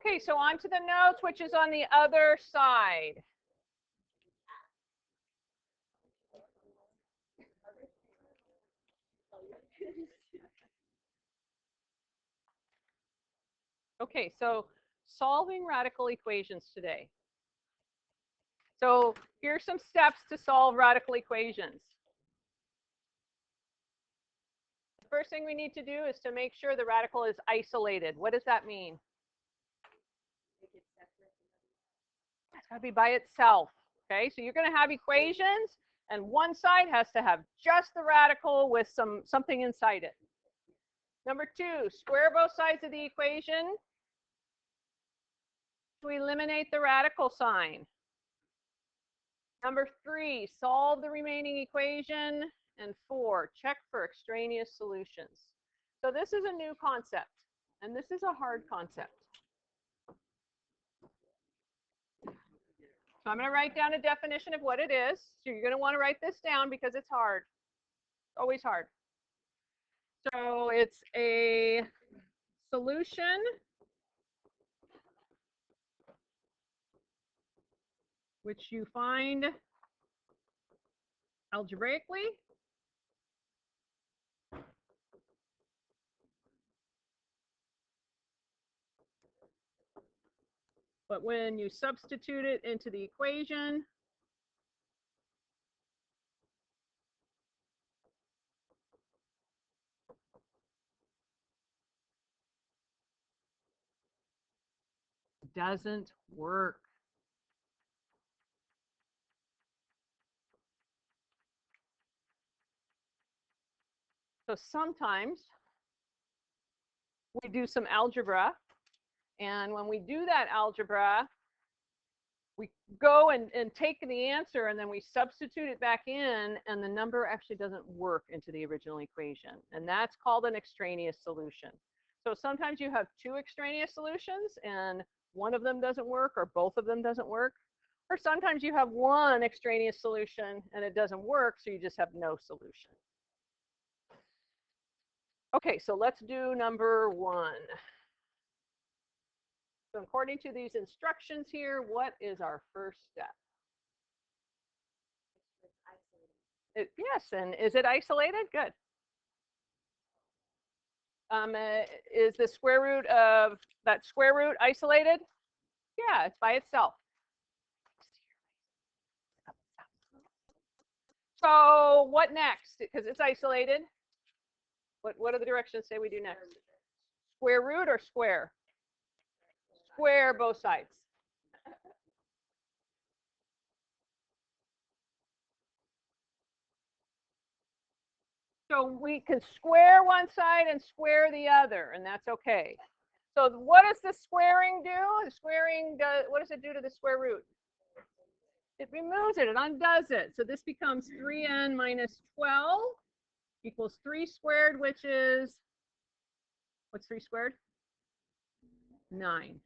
Okay, so on to the notes, which is on the other side. Okay, so solving radical equations today. So here's some steps to solve radical equations. The first thing we need to do is to make sure the radical is isolated. What does that mean? It's got to be by itself. Okay, so you're going to have equations, and one side has to have just the radical with something inside it. Number 2, square both sides of the equation to eliminate the radical sign. Number 3, solve the remaining equation. And 4, check for extraneous solutions. So this is a new concept, and this is a hard concept. So I'm going to write down a definition of what it is. So you're going to want to write this down because it's hard. It's always hard. So it's a solution which you find algebraically but when you substitute it into the equation, it doesn't work. So sometimes we do some algebra, and when we do that algebra, we go and take the answer, and then we substitute it back in, and the number actually doesn't work into the original equation. And that's called an extraneous solution. So sometimes you have 2 extraneous solutions, and one of them doesn't work, or both of them doesn't work. Or sometimes you have 1 extraneous solution, and it doesn't work, so you just have no solution. Okay, so let's do number 1. So according to these instructions here, what is our first step? Yes, and is it isolated? Good. Is the square root of that square root isolated? Yeah, it's by itself. So what next? Because it's isolated. What are the directions say we do next? Square root or square? Square both sides. So we can square one side and square the other, and that's okay. So what does the squaring do? The squaring does, what does it do to the square root? It removes it, it undoes it. So this becomes 3n minus 12 equals 3 squared, which is, what's 3 squared? 9.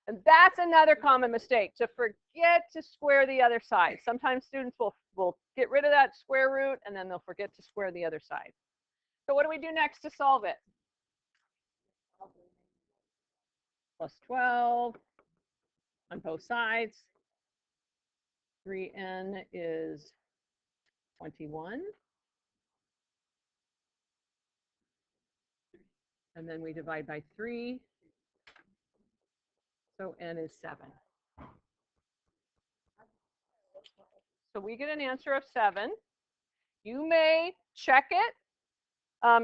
And that's another common mistake, to forget to square the other side. Sometimes students will get rid of that square root, and then they'll forget to square the other side. So what do we do next to solve it? Plus 12 on both sides. 3n is 21. And then we divide by 3. So n is 7. So we get an answer of 7. You may check it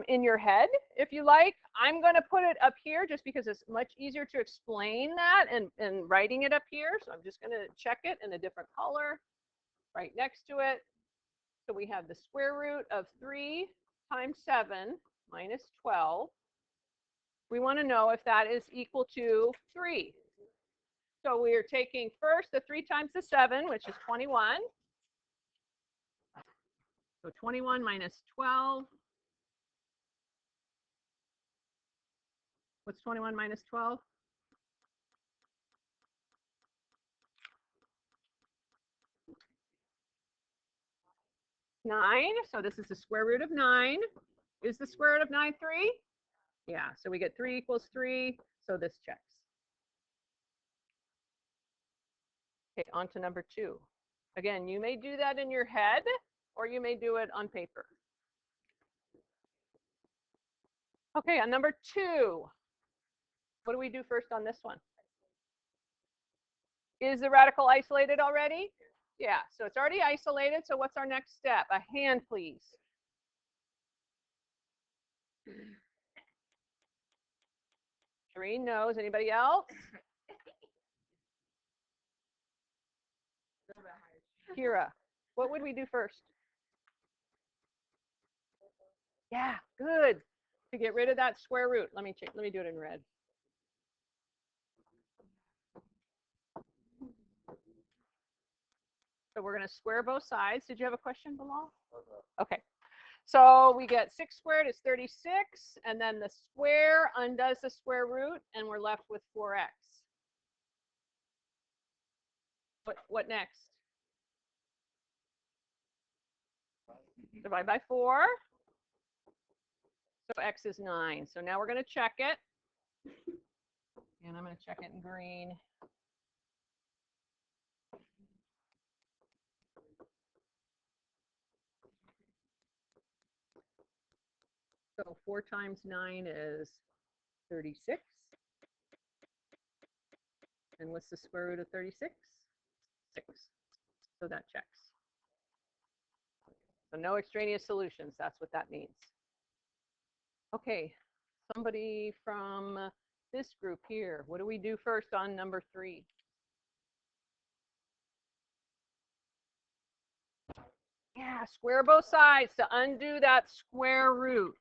in your head if you like. I'm going to put it up here just because it's much easier to explain that and writing it up here. So I'm just going to check it in a different color right next to it. So we have the square root of 3 times 7 minus 12. We want to know if that is equal to 3. So we are taking first the 3 times the 7, which is 21. So 21 minus 12. What's 21 minus 12? 9. So this is the square root of 9. Is the square root of 9 3? Yeah, so we get 3 equals 3. So this checks. Okay, on to number 2. Again, you may do that in your head, or you may do it on paper. Okay, on number 2, what do we do first on this one? Is the radical isolated already? Yeah, so it's already isolated, so what's our next step? A hand, please. Shereen knows. Anybody else? Kira, what would we do first? Yeah, good. To get rid of that square root. Let me do it in red. So we're going to square both sides. Did you have a question, Bilal? Okay. So we get 6 squared is 36, and then the square undoes the square root, and we're left with 4x. What next? Divide by 4. So x is 9. So now we're going to check it. And I'm going to check it in green. So 4 times 9 is 36. And what's the square root of 36? 6. So that checks. So no extraneous solutions. That's what that means. Okay, somebody from this group here. What do we do first on number 3? Yeah, square both sides to undo that square root.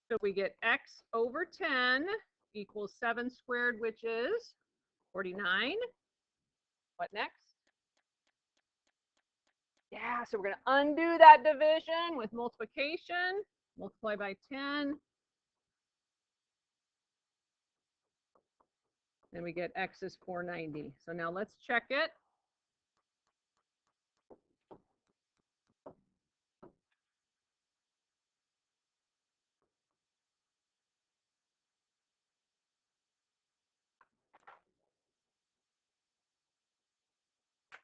So we get x over 10 equals 7 squared, which is 49. What next? Yeah, so we're going to undo that division with multiplication. Multiply by 10. Then we get x is 490. So now let's check it.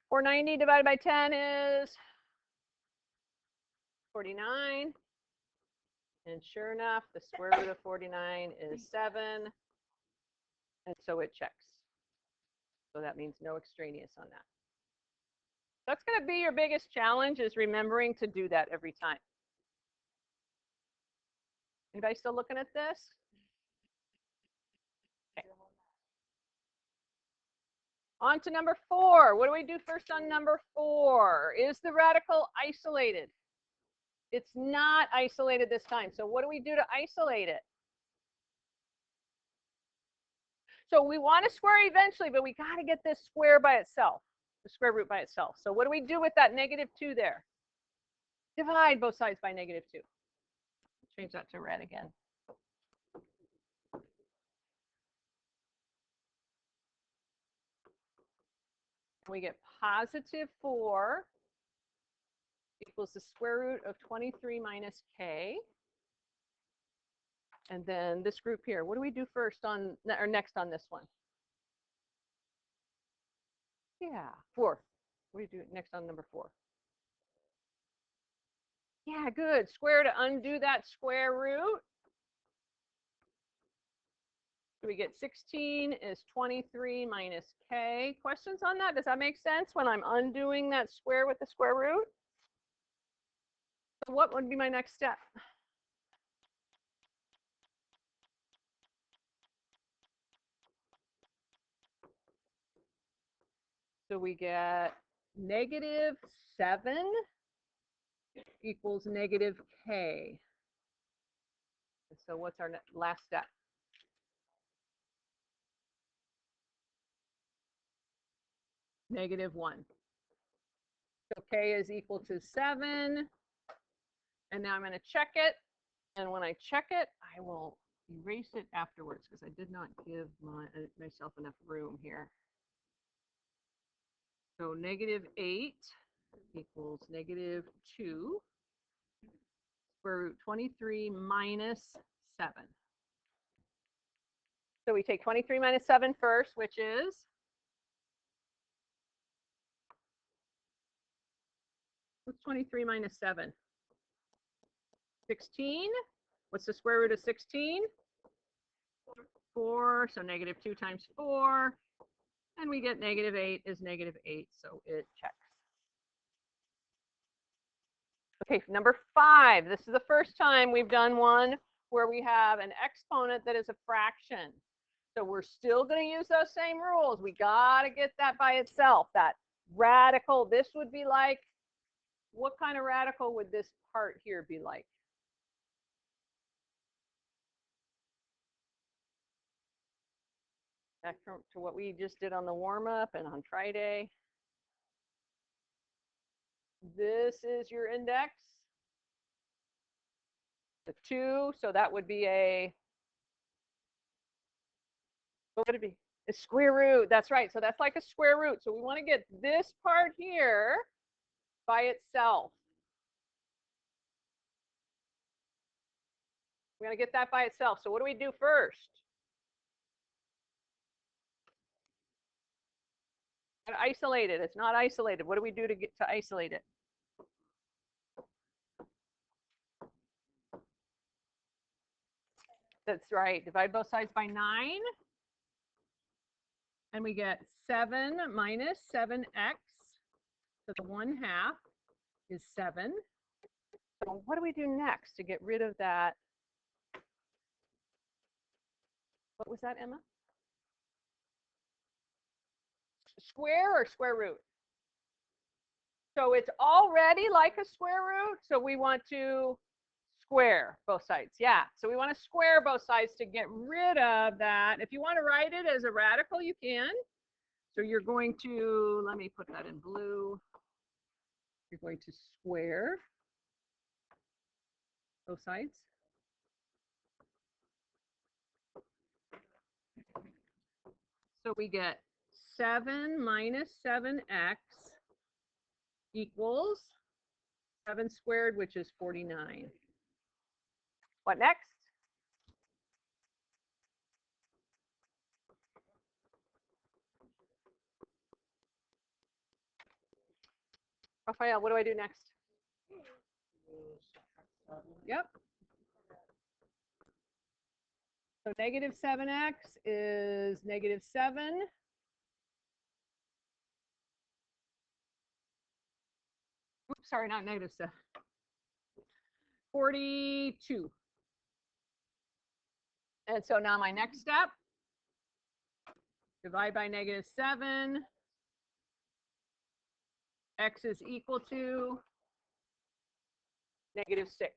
$490 divided by 10 is 49. And sure enough, the square root of 49 is 7. And so it checks. So that means no extraneous on that. That's going to be your biggest challenge, is remembering to do that every time. Anybody still looking at this? Okay. On to number 4. What do we do first on number 4? Is the radical isolated? It's not isolated this time. So what do we do to isolate it? So we want to square eventually, but we got to get this square by itself, the square root by itself. So what do we do with that -2 there? Divide both sides by -2. Change that to red again. We get +4 equals the square root of 23 minus k. And then this group here, what do we do first on, or next on this one? Yeah, 4. What do you do next on number 4? Yeah, good. Square to undo that square root. So we get 16 is 23 minus k. Questions on that? Does that make sense when I'm undoing that square with the square root? So what would be my next step? So we get -7 equals -k. So what's our last step? -1. So k is equal to 7. And now I'm going to check it. And when I check it, I will erase it afterwards because I did not give myself enough room here. So -8 equals -2. Square root 23 minus 7. So we take 23 minus 7 first, which is what's 23 minus 7? 16. What's the square root of 16? 4. So negative 2 times 4. And we get negative 8 is negative 8. So it checks. Okay, number 5. This is the first time we've done one where we have an exponent that is a fraction. So we're still going to use those same rules. We got to get that by itself, that radical. This would be like, what kind of radical would this part here be like? Back to what we just did on the warm-up and on Friday. This is your index. The 2, so that would be a, what would it be? A square root. That's right. So that's like a square root. So we want to get this part here by itself. We're going to get that by itself. So what do we do first? Isolate it. It's not isolated. What do we do to get to isolate it? That's right. Divide both sides by 9. And we get 7 minus 7x. So the 1/2 is 7. So what do we do next to get rid of that? What was that, Emma? Square or square root? So it's already like a square root. So we want to square both sides. Yeah. So we want to square both sides to get rid of that. If you want to write it as a radical, you can. So you're going to, let me put that in blue. You're going to square both sides. So we get 7 minus 7x equals 7 squared, which is 49. What next? Raphael, what do I do next? Yep. So negative 7x is negative 7. Oops, sorry, not negative 7. 42. And so now my next step, divide by negative 7. X is equal to negative 6.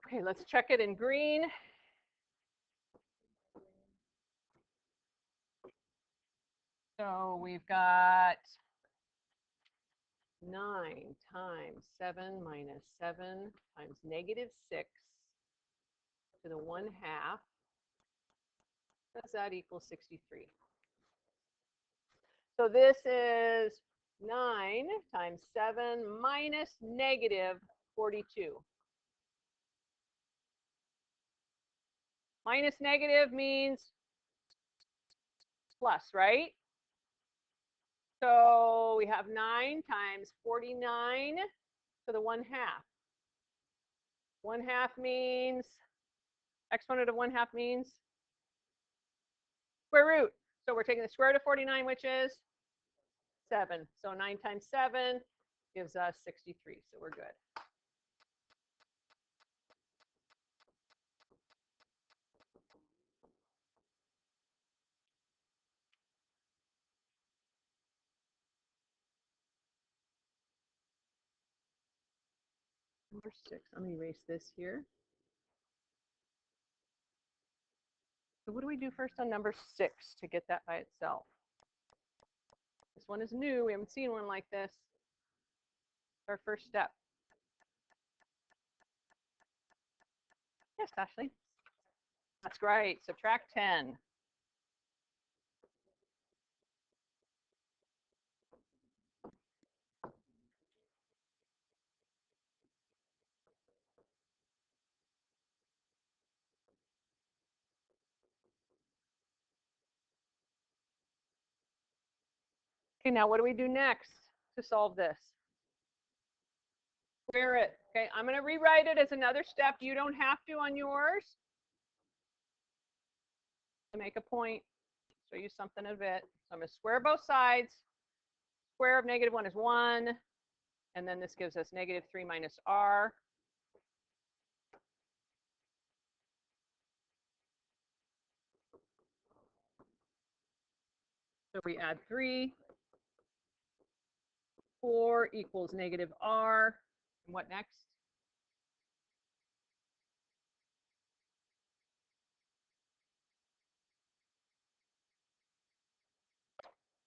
Okay, let's check it in green. So we've got 9 times 7 minus 7 times negative 6 to the 1/2. Does that equal 63? So this is 9 times 7 minus negative 42. Minus negative means plus, right? So we have 9 times 49 to the 1/2. 1/2 means, exponent of 1/2 means square root. So we're taking the square root of 49, which is 7. So 9 times 7 gives us 63. So we're good. Number 6. Let me erase this here. So what do we do first on number 6 to get that by itself? This one is new. We haven't seen one like this. It's our first step. Yes, Ashley. That's great. Subtract 10. Okay, now what do we do next to solve this? Square it. Okay, I'm going to rewrite it as another step. You don't have to on yours. To make a point, show you something of it. So I'm going to square both sides. Square of -1 is 1. And then this gives us -3 minus r. So we add 3. 4 equals -r. And what next?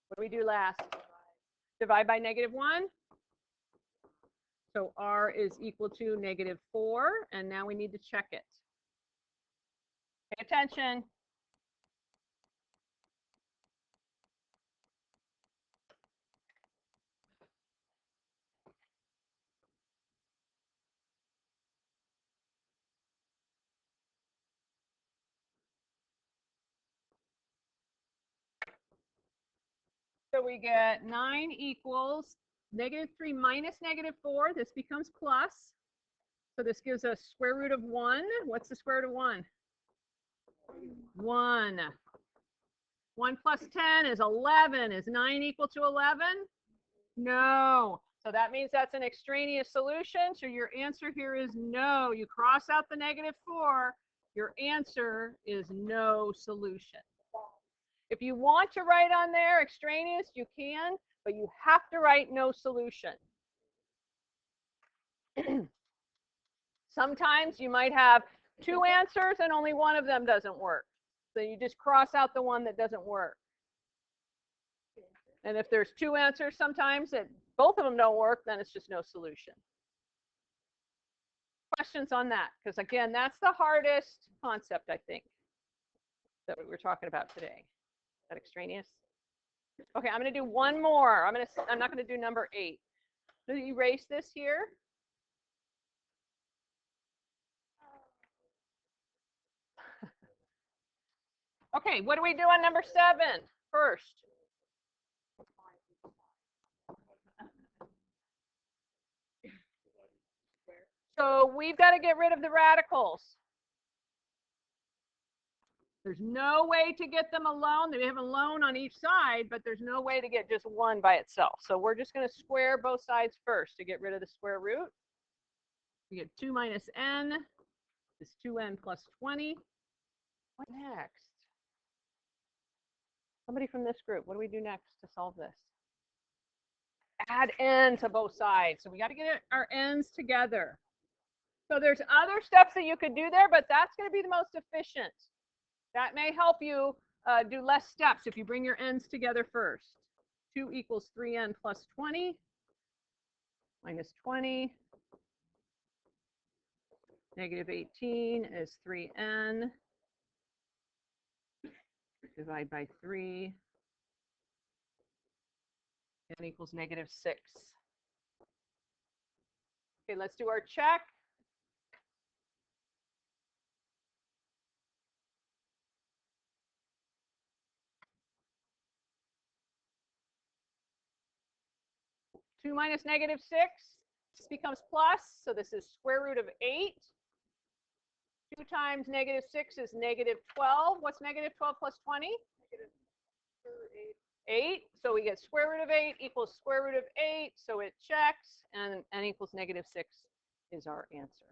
What do we do last? Divide by -1. So r is equal to -4. And now we need to check it. Pay attention. So we get 9 equals -3 minus -4. This becomes plus. So this gives us square root of 1. What's the square root of 1? 1. 1 plus 10 is 11. Is 9 equal to 11? No. So that means that's an extraneous solution. So your answer here is no. You cross out the -4. Your answer is no solution. If you want to write on there extraneous, you can, but you have to write no solution. Sometimes you might have 2 answers and only one of them doesn't work. So you just cross out the one that doesn't work. And if there's 2 answers sometimes that both of them don't work, then it's just no solution. Questions on that? Because again, that's the hardest concept, I think, that we were talking about today. Is that extraneous? Okay, I'm going to do one more. I'm not going to do number 8. I'm going to erase this here. Okay, what do we do on number 7 first? So we've got to get rid of the radicals. There's no way to get them alone. They have a lone on each side, but there's no way to get just one by itself. So we're just going to square both sides first to get rid of the square root. We get 2 minus n is 2n plus 20. What next? Somebody from this group, what do we do next to solve this? Add n to both sides. So we got to get our n's together. So there's other steps that you could do there, but that's going to be the most efficient. That may help you do less steps if you bring your n's together first. 2 equals 3n plus 20 minus 20. -18 is 3n. Divide by 3. N equals -6. Okay, let's do our check. Two minus -6. This becomes plus, so this is square root of 8. 2 times -6 is -12. What's -12 plus 20? 8. So we get square root of 8 equals square root of 8. So it checks, and n equals -6 is our answer.